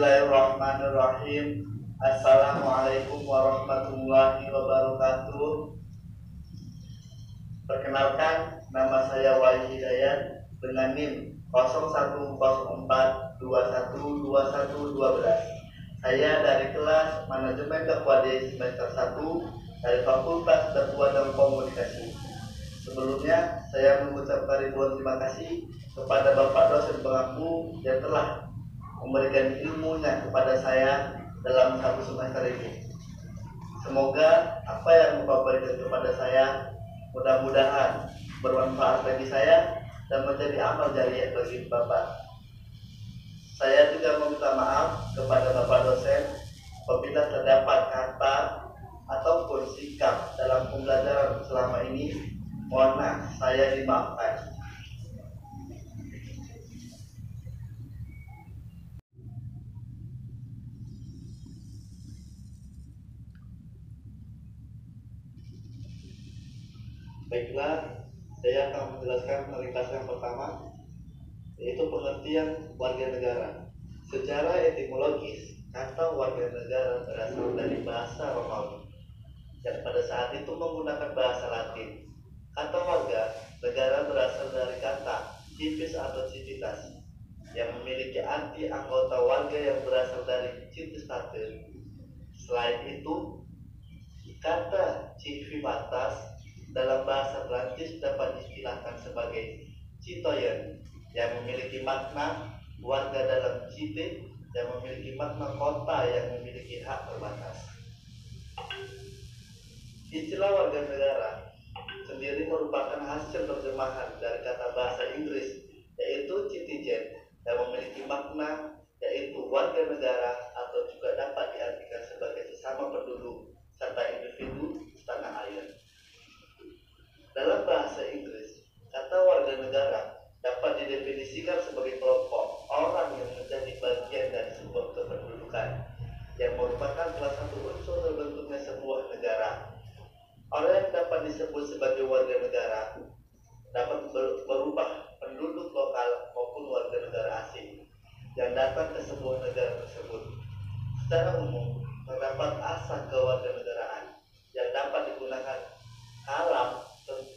Bismillahirrahmanirrahim. Assalamualaikum warahmatullahi wabarakatuh. Perkenalkan, nama saya Wahyu Hidayat dengan NIM 0104212112. Saya dari kelas Manajemen Dakwah semester 1 dari Fakultas Dakwah dan Komunikasi. Sebelumnya, saya mengucapkan ribuan terima kasih kepada Bapak dosen pengampu yang telah memberikan ilmunya kepada saya dalam satu semester ini. Semoga apa yang Bapak berikan kepada saya mudah-mudahan bermanfaat bagi saya dan menjadi amal jariah bagi Bapak. Saya juga meminta maaf kepada Bapak dosen apabila terdapat kata ataupun sikap dalam pembelajaran selama ini. Mohon maaf, saya dimaafkan. Baiklah, saya akan menjelaskan ringkasan yang pertama, yaitu pengertian warga negara. Secara etimologis, kata warga negara berasal dari bahasa Romawi dan pada saat itu menggunakan bahasa Latin. Kata warga negara berasal dari kata civis atau civitas yang memiliki arti anggota warga yang berasal dari civitate. Selain itu, kata civitas dalam bahasa Prancis dapat diistilahkan sebagai citoyen yang memiliki makna warga dalam cite yang memiliki makna kota yang memiliki hak terbatas. Istilah warga negara sendiri merupakan hasil terjemahan dari kata bahasa Inggris yaitu citizen yang memiliki makna yaitu warga negara atau juga dapat diartikan sebagai sesama penduduk serta individu tanah air. Dalam bahasa Inggris, kata warga negara dapat didefinisikan sebagai kelompok orang yang menjadi bagian dari sebuah kependudukan yang merupakan salah satu unsur terbentuknya sebuah negara. Orang yang dapat disebut sebagai warga negara dapat berubah penduduk lokal maupun warga negara asing yang datang ke sebuah negara tersebut. Secara umum, terdapat asas kewarganegaraan yang dapat digunakan dalam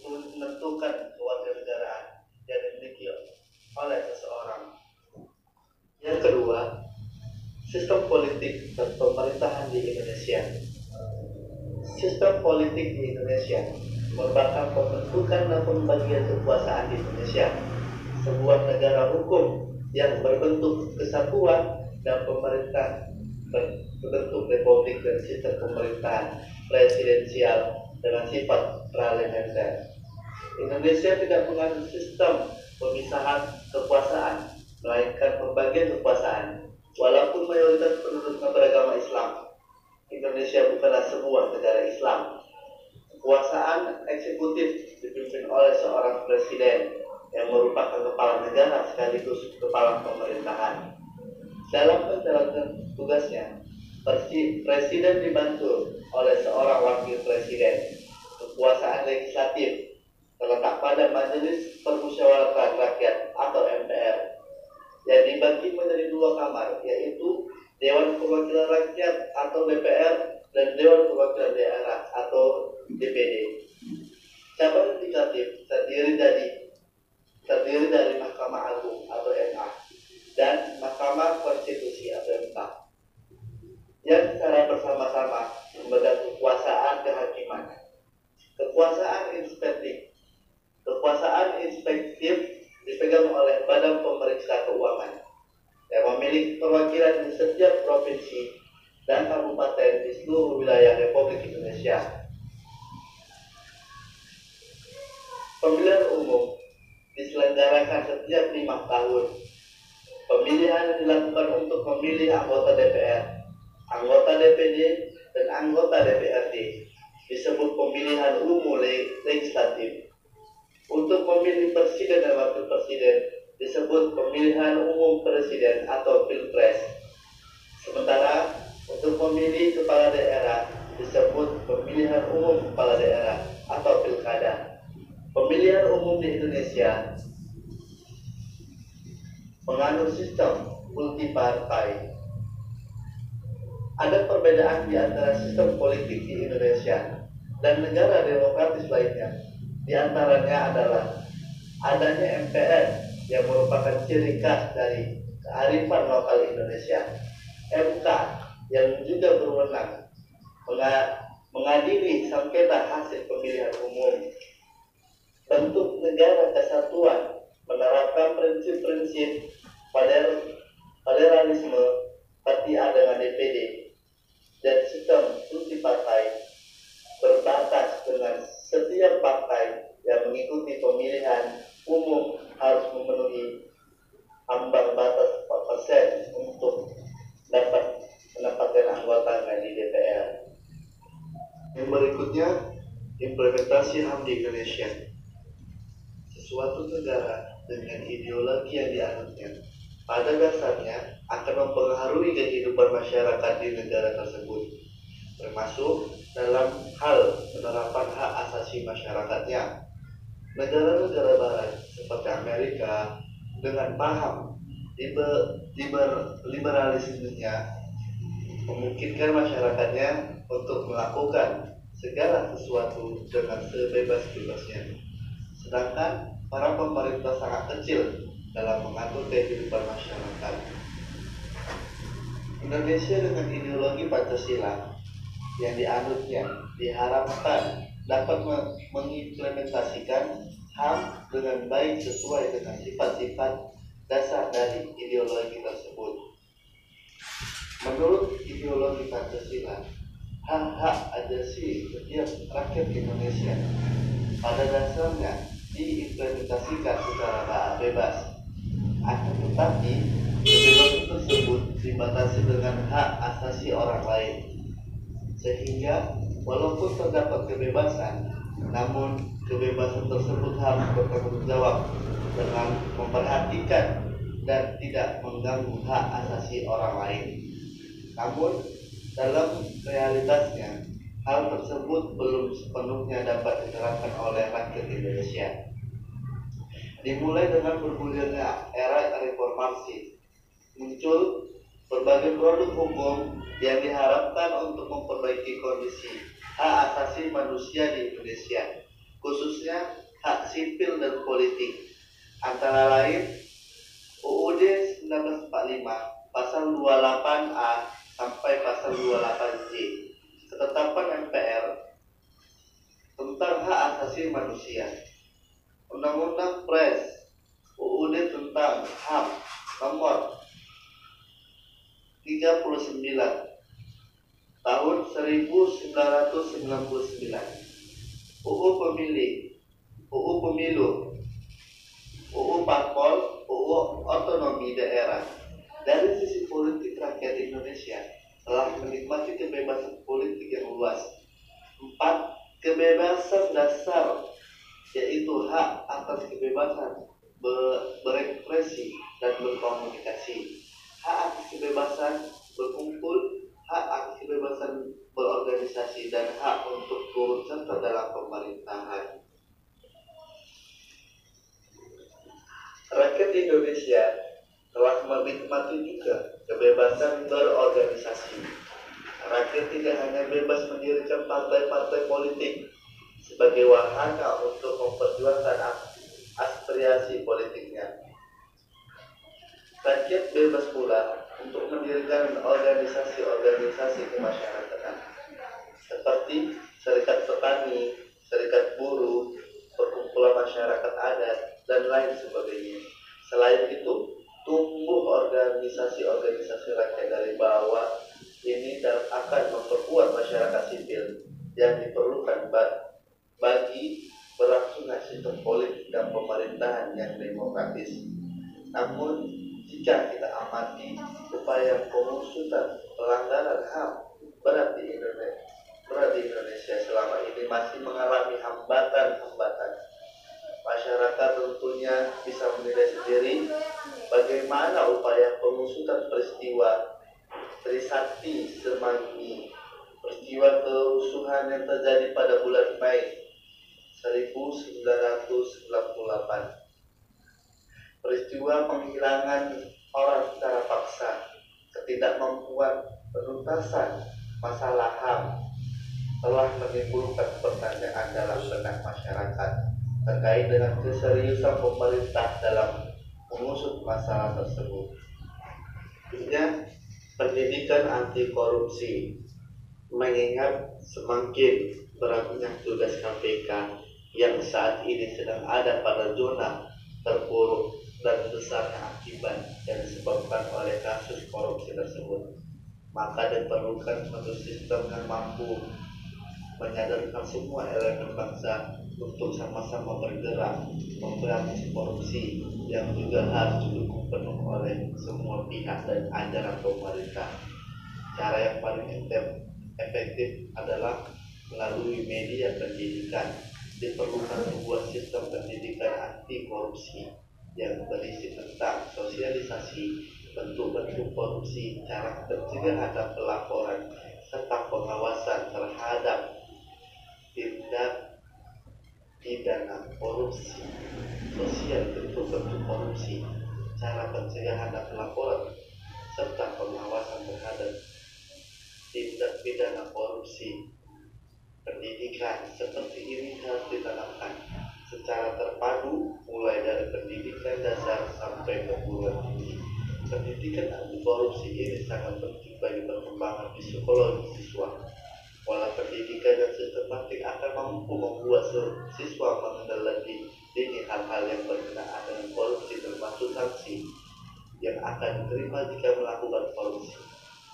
menentukan kewarganegaraan yang dimiliki oleh seseorang. Yang kedua, sistem politik dan pemerintahan di Indonesia. Sistem politik di Indonesia merupakan pembentukan dan pembagian kekuasaan di Indonesia, sebuah negara hukum yang berbentuk kesatuan dan pemerintah berbentuk republik dan sistem pemerintahan presidensial dengan sifat parlementer. Indonesia tidak menganut sistem pemisahan kekuasaan, melainkan pembagian kekuasaan. Walaupun mayoritas penduduknya beragama Islam, Indonesia bukanlah sebuah negara Islam. Kekuasaan eksekutif dipimpin oleh seorang presiden yang merupakan kepala negara sekaligus kepala pemerintahan. Dalam menjalankan tugasnya, presiden dibantu oleh seorang wakil presiden. Kekuasaan legislatif terletak pada Majelis Permusyawaratan Rakyat atau MPR yang dibagi menjadi dua kamar, yaitu Dewan Perwakilan Rakyat atau DPR dan Dewan Perwakilan Daerah atau DPD. Cabang legislatif terdiri dari Mahkamah Agung atau MA dan Mahkamah Konstitusi atau MK yang secara bersama-sama memegang kekuasaan kehakiman. Kekuasaan inspektif dipegang oleh Badan Pemeriksa Keuangan yang memiliki perwakilan di setiap provinsi dan kabupaten di seluruh wilayah Republik Indonesia. Pemilihan umum diselenggarakan setiap 5 tahun. Pemilihan dilakukan untuk memilih anggota DPR, anggota DPD, dan anggota DPRD. Disebut pemilihan umum legislatif. Untuk memilih presiden dan wakil presiden disebut pemilihan umum presiden atau pilpres. Sementara untuk memilih kepala daerah disebut pemilihan umum kepala daerah atau pilkada. Pemilihan umum di Indonesia menganut sistem multipartai Ada perbedaan di antara sistem politik di Indonesia dan negara demokratis lainnya. Di antaranya adalah adanya MPR yang merupakan ciri khas dari kearifan lokal Indonesia, MK yang juga berwenang mengadili sengketa hasil pemilihan umum, bentuk negara kesatuan, menerapkan prinsip-prinsip federalisme seperti A dengan DPD, dan sistem fungsi partai berbatas dengan setiap partai yang mengikuti pemilihan umum harus memenuhi ambang batas 4% untuk dapat menempatkan anggotanya di DPR. Yang berikutnya, implementasi HAM di Indonesia. Suatu negara dengan ideologi yang dianutnya pada dasarnya akan mempengaruhi kehidupan masyarakat di negara tersebut, termasuk dalam hal penerapan hak asasi masyarakatnya. Negara-negara barat seperti Amerika dengan paham liberalismenya memungkinkan masyarakatnya untuk melakukan segala sesuatu dengan sebebas-bebasnya. Sedangkan para pemerintah sangat kecil dalam mengatur kehidupan masyarakat. Indonesia dengan ideologi Pancasila yang dianutnya diharapkan dapat mengimplementasikan HAM dengan baik sesuai dengan sifat-sifat dasar dari ideologi tersebut. Menurut ideologi Pancasila, hak-hak asasi setiap rakyat Indonesia pada dasarnya diimplementasikan secara bebas. Akan tetapi, kebebasan tersebut dibatasi dengan hak asasi orang lain. Sehingga, walaupun terdapat kebebasan, namun kebebasan tersebut harus bertanggung jawab dengan memperhatikan dan tidak mengganggu hak asasi orang lain. Namun, dalam realitasnya, hal tersebut belum sepenuhnya dapat diterapkan oleh rakyat Indonesia. Dimulai dengan bergulirnya era reformasi, muncul berbagai produk hukum yang diharapkan untuk memperbaiki kondisi hak asasi manusia di Indonesia, khususnya hak sipil dan politik. Antara lain, UUD 1945 pasal 28A sampai pasal 28J, ketetapan MPR tentang hak asasi manusia, Undang-Undang Pers, UUD tentang HAM nomor 39 tahun 1999, UU Pemilu, UU Parpol, UU Otonomi Daerah. Dari sisi politik, rakyat Indonesia telah menikmati kebebasan politik yang luas. 4. Kebebasan dasar, yaitu hak atas kebebasan berekspresi dan berkomunikasi, hak atas kebebasan berkumpul, hak atas kebebasan berorganisasi, dan hak untuk turut serta dalam pemerintahan. Rakyat Indonesia telah menikmati juga kebebasan berorganisasi. Rakyat tidak hanya bebas mendirikan partai-partai politik sebagai wahana untuk memperjuangkan aspirasi politiknya. Rakyat bebas pula untuk mendirikan organisasi-organisasi kemasyarakatan seperti serikat petani, serikat buruh, perkumpulan masyarakat adat, dan lain sebagainya. Selain itu, tumbuh organisasi-organisasi rakyat dari bawah ini dan akan memperkuat masyarakat sipil yang diperlukan bagi berlangsungnya sistem politik dan pemerintahan yang demokratis. Namun, jika kita amati upaya pengusutan pelanggaran HAM berat di Indonesia selama ini masih mengalami hambatan-hambatan. Masyarakat tentunya bisa menilai sendiri bagaimana upaya pengusutan peristiwa Trisakti Semanggi, peristiwa kerusuhan yang terjadi pada bulan Mei 1998, peristiwa penghilangan orang secara paksa, ketidakmampuan penuntasan masalah HAM telah menimbulkan pertanyaan dalam benak masyarakat terkait dengan keseriusan pemerintah dalam mengusut masalah tersebut. Tiga, pendidikan anti korupsi. Mengingat semakin beratnya tugas KPK yang saat ini sedang ada pada zona terpuruk dan besarnya akibat yang disebabkan oleh kasus korupsi tersebut, maka diperlukan suatu sistem yang mampu menyadarkan semua elemen bangsa untuk sama-sama bergerak memberantas korupsi yang juga harus didukung penuh oleh semua pihak dan ajaran pemerintah. Cara yang paling efektif adalah melalui media pendidikan. Diperlukan sebuah sistem pendidikan anti korupsi yang berisi tentang sosialisasi bentuk-bentuk korupsi, cara pencegahan dan pelaporan, serta pengawasan terhadap tindak pidana korupsi sosial, bentuk-bentuk korupsi, cara pencegahan dan pelaporan, serta pengawasan terhadap tindak pidana korupsi. Pendidikan seperti ini harus ditanamkan secara terpadu mulai dari pendidikan dasar sampai perguruan tinggi. Pendidikan anti korupsi ini sangat penting bagi perkembangan psikologi siswa. Pola pendidikan yang sistematik akan mampu membuat siswa mengenal lebih dini hal-hal yang berkenaan dengan korupsi, termasuk sanksi yang akan diterima jika melakukan korupsi.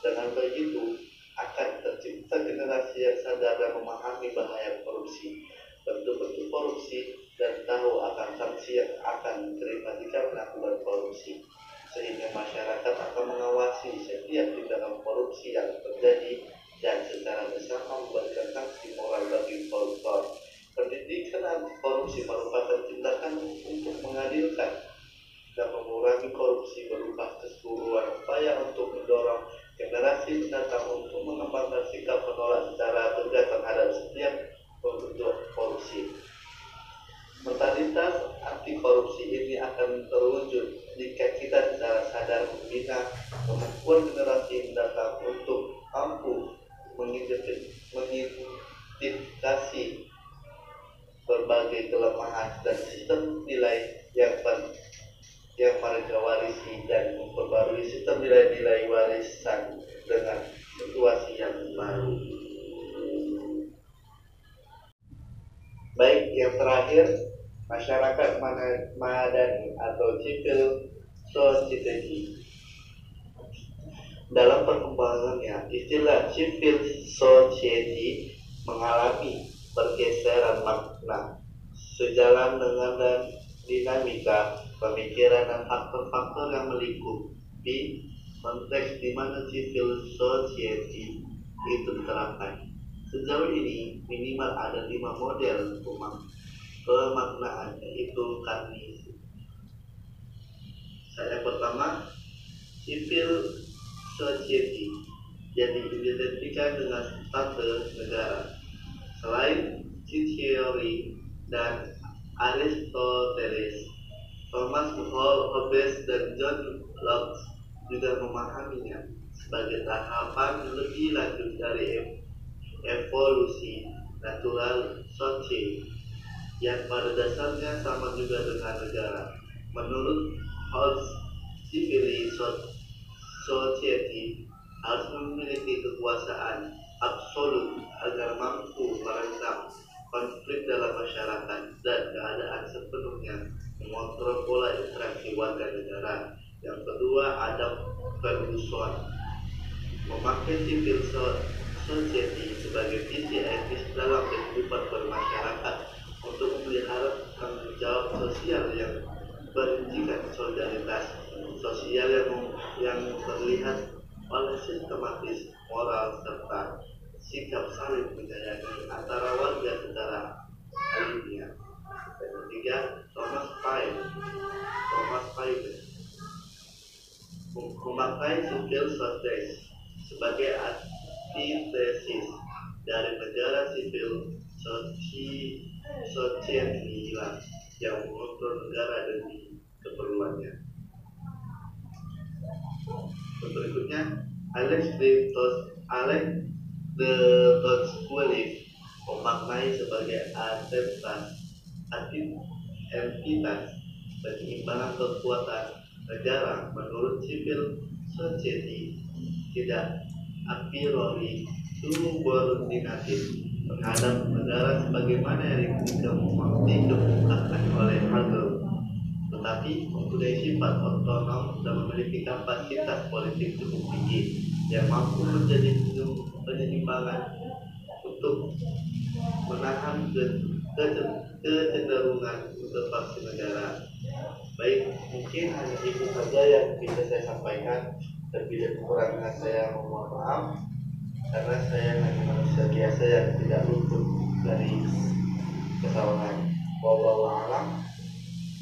Dengan begitu, akan tercipta generasi yang sadar dan memahami bahaya korupsi, bentuk-bentuk korupsi, dan tahu akan sanksi yang akan diterima jika melakukan korupsi, sehingga masyarakat akan mengawasi setiap tindakan korupsi yang terjadi dan secara bersama memberikan sanksi moral bagi koruptor. Pendidikan anti korupsi merupakan tindakan untuk mengadilkan dan mengurangi korupsi berupa keseluruhan upaya untuk mendorong generasi mendatang untuk mengembangkan sikap menolak secara tegas terhadap setiap bentuk korupsi. Mentalitas anti korupsi ini akan terwujud jika kita secara sadar membina kemampuan generasi mendatang untuk mampu mengidentifikasi berbagai kelemahan dan sistem nilai yang mereka warisi dan memperbarui sistem nilai-nilai warisan dengan situasi yang baru. Baik, yang terakhir, masyarakat madani atau civil society. Dalam perkembangannya, istilah civil society mengalami pergeseran makna sejalan dengan dinamika pemikiran dan faktor-faktor yang melingkupi konteks di mana civil society itu diterapkan. Sejauh ini minimal ada 5 model pemaknaan, yaitu karnis. Yang pertama, civil society jadi diidentikan dengan status negara. Selain Cicero dan Aristoteles, Thomas Hobbes dan John Locke juga memahaminya sebagai tahapan lebih lanjut dari evolusi natural society yang pada dasarnya sama juga dengan negara. Menurut Hobbes, civil society harus memiliki kekuasaan absolut agar mampu meredam konflik dalam masyarakat dan keadaan sepenuhnya mengontrol pola interaksi warga negara. Yang kedua, Adam Ferguson memakai civil society sebagai visi etis dalam kehidupan bermasyarakat untuk memelihara tanggung jawab sosial yang berincikan solidaritas sosial yang terlihat oleh sistematis moral serta sikap saling menyayangi antara warga secara alamiah. Dan ketiga, Thomas Paine memakai civil society sebagai antitesis dari negara civil society yang mengontrol negara demi keperluannya. Berikutnya, Alex de Tocqueville memaknai sebagai entitas penyeimbangan kekuatan negara menurut civil society tidak a priori subordinatif terhadap negara sebagaimana yang dikemukakan oleh Hegel, tetapi mempunyai sifat otonom dan memiliki kapasitas politik cukup tinggi yang mampu menjadi penyeimbangan untuk menahan kecenderungan intervensi negara. Baik, mungkin hanya itu saja yang bisa saya sampaikan. Lebih dan kurangnya saya mohon maaf, karena saya hanya manusia biasa yang tidak luput dari kesalahan. Wallahu a'lam.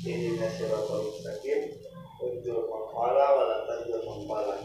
Ini nasihat mustaqim. Unjur mempala wala tanjur mempala.